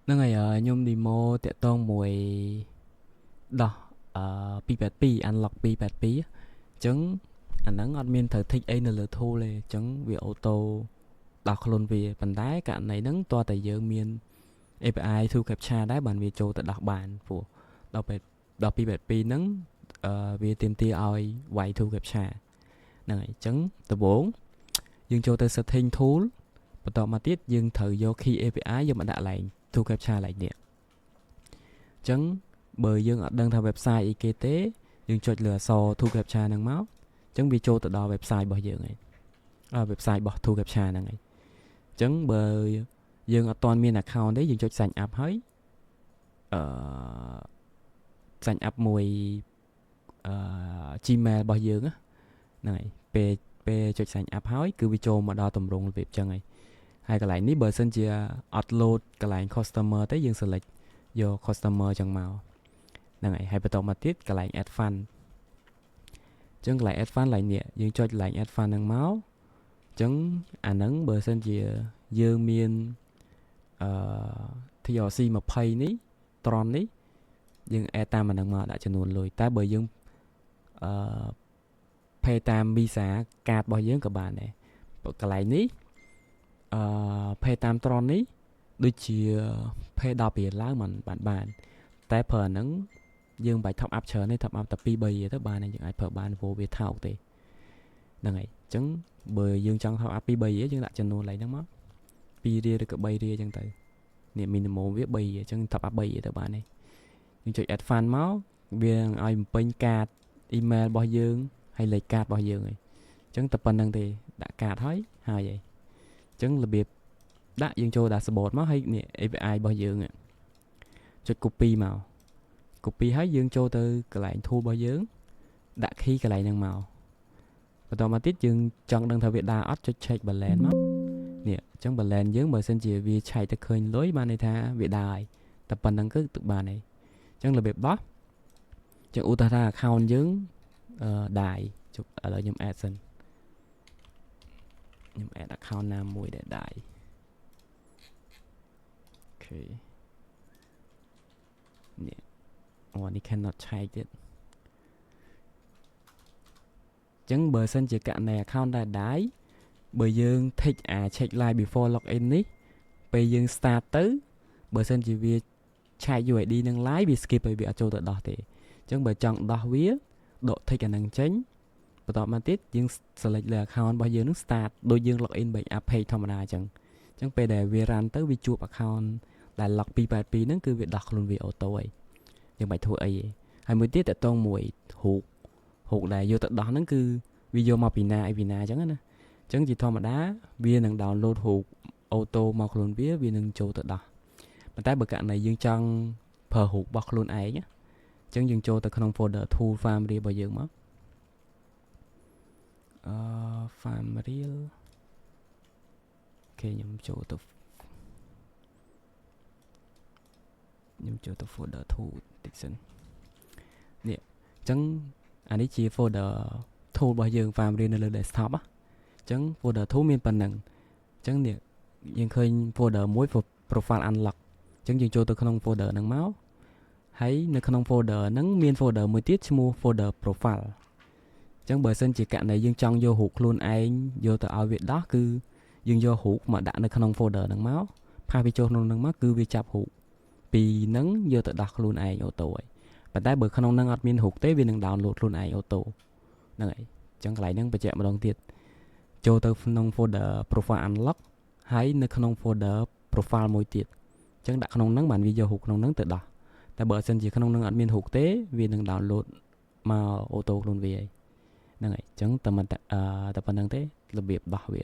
Nâng ngày nhôm demo tệ tông mùi đo P82 unlock P82 chứng ảnh nắng admin thử thích ấy là thu lệ chứng vì ô tô đọc luôn vì bản đáy cả này nắng to tại giờ miền API thu captcha đáy bản vì châu tại đọc bản của đọc P82 nắng vì tìm tia oi quay thu captcha này chứng từ 4 dương châu tới setting tool vàต่อมาទៀតយើងត្រូវយក key API យកមកដាក់ឡើង thu captcha ឡើងនេះចឹងបើយើងអត់ដឹងថា website អីគេទេយើងចុចលើអក្សរ thu captcha ហ្នឹងមកចឹងវាចូលទៅដល់ website របស់យើងហើយwebsite របស់ thu captcha ហ្នឹងហើយចឹងបើយើងអត់ទាន់មាន account ទេយើងចុច sign up ហើយអឺ sign up មួយGmail របស់យើងហ្នឹងហើយពេលចុច sign up ហើយគឺវាចូលមកដល់ទម្រង់របៀបចឹងហើយហើយកន្លែងនេះបើសិនជាអត់ load កន្លែង customer ទេយើង select យក customer ចឹងមកហ្នឹងហើយហើយបន្តមកទៀតកន្លែង add fund ចឹងកន្លែង add fund ឡើងនេះយើងចុចកន្លែង add fund ហ្នឹងមកចឹងអាហ្នឹងបើសិនជាយើងមានTRC 20នេះត្រង់នេះយើង add តាមអាហ្នឹងមកដាក់ចំនួនលុយតែបើយើងpay តាម Visa card របស់យើងក៏បានដែរកន្លែងនេះpay តាមត្រង់នេះដូចជា pay 10រៀលឡើងបានតែប្រើអាហ្នឹងយើងបាច់ top up ច្រើនទេ top up តែ2 3រៀលទៅបានយើងអាចប្រើបានព្រោះវាថោកទេហ្នឹងហើយអញ្ចឹងបើយើងចង់ top up 2 3រៀលយើងដាក់ចំនួនឡើងហ្នឹងមក2រៀលឬក៏3រៀលអញ្ចឹងទៅនេះ minimum វា3រៀលអញ្ចឹង top up 3រៀលទៅបានទេយើងចុច add fund មកវានឹងឲ្យបំពេញកាត email របស់យើងហើយលេខកាតរបស់យើងហើយអញ្ចឹងតែប៉ុណ្្នឹងទេដាក់កាតហើយហើយអញ្ចឹងរបៀបដាក់យើងចូល dashboard មកហើយនេះ API របស់យើងចុច copy មក copy ហើយយើងចូលទៅកន្លែង tool របស់យើងដាក់ key កន្លែងហ្នឹងមកបន្តមកទៀតយើងចង់ដឹងថាវាដើរអត់ចុច check balance មកនេះអញ្ចឹង balance យើងបើសិនជាវាឆែកទៅឃើញលុយបានន័យថាវាដើរហើយតែប៉ុណ្្នឹងគឺទឹកបានហើយអញ្ចឹងរបៀបដោះចឹងឧទាហរណ៍ថា account យើងដាយជប់ឥឡូវខ្ញុំ add សិនខ្ញុំ add account ណាមួយដែលដាយអូខេនេះនេះ cannot ឆែកទៀតចឹងបើសិនជាករណី account ដែលដាយបើយើង tick អា check live before login នេះពេលយើង start ទៅបើសិនជាវាឆែក UID នឹង live វា skip ហើយវាអត់ចូលទៅដោះទេអញ្ចឹងបើចង់ដោះវាដក tick អាហ្នឹងចេញបន្តមកទៀតយើង select លើ account របស់យើងនឹង start ដូចយើង login backup page ធម្មតាអញ្ចឹងពេលដែលវា run ទៅវាជួប account ដែល log 282ហ្នឹងគឺវាដោះខ្លួនវាអូតូហើយយើងបាច់ធ្វើអីទេហើយមួយទៀតតតងមួយហូកដែលយកទៅដោះហ្នឹងគឺវាយកមកពីណាអីពីណាអញ្ចឹងណាអញ្ចឹងជាធម្មតាវានឹង download ហូកអូតូមកខ្លួនវានឹងចូលទៅដោះប៉ុន្តែបើករណីយើងចង់ប្រើហូករបស់ខ្លួនឯងអញ្ចឹងយើងចូលទៅក្នុង folder tool family របស់យើងមកfamily អូខេខ្ញុំចូលទៅ folder tool តិចសិននេះអញ្ចឹងអានេះជា folder tool របស់យើង family នៅលើ desktop អញ្ចឹង folder tool មានប៉ុណ្ណឹងអញ្ចឹងនេះយើងឃើញ folder មួយ profile unlock អញ្ចឹងយើងចូលទៅក្នុង folder ហ្នឹងមកហើយនៅក្នុង folder ហ្នឹងមាន folder មួយទៀតឈ្មោះ folder profile អញ្ចឹងបើសិនជាករណីយើងចង់យករូបខ្លួនឯងយកទៅឲ្យវាដោះគឺយើងយករូបមកដាក់នៅក្នុង folder ហ្នឹងមកផាសវាចូលក្នុងហ្នឹងមកគឺវាចាប់រូបពីហ្នឹងយកទៅដោះខ្លួនឯងអូតូហើយប៉ុន្តែបើក្នុងហ្នឹងអត់មានរូបទេវានឹង download ខ្លួនឯងអូតូហ្នឹងហើយអញ្ចឹងកន្លែងហ្នឹងបញ្ជាក់ម្ដងទៀតចូលទៅក្នុង folder profile unlock ហើយនៅក្នុង folder profile មួយទៀតអញ្ចឹងដាក់ក្នុងហ្នឹងបានវាយករូបក្នុងហ្នឹងទៅដោះតែបើសិនជាក្នុងហ្នឹងអត់មានរូបទេវានឹង download មកអូតូខ្លួនវាហើយហ្នឹងហើយអញ្ចឹងតែប៉ុណ្្នឹងទេរបៀបដោះវា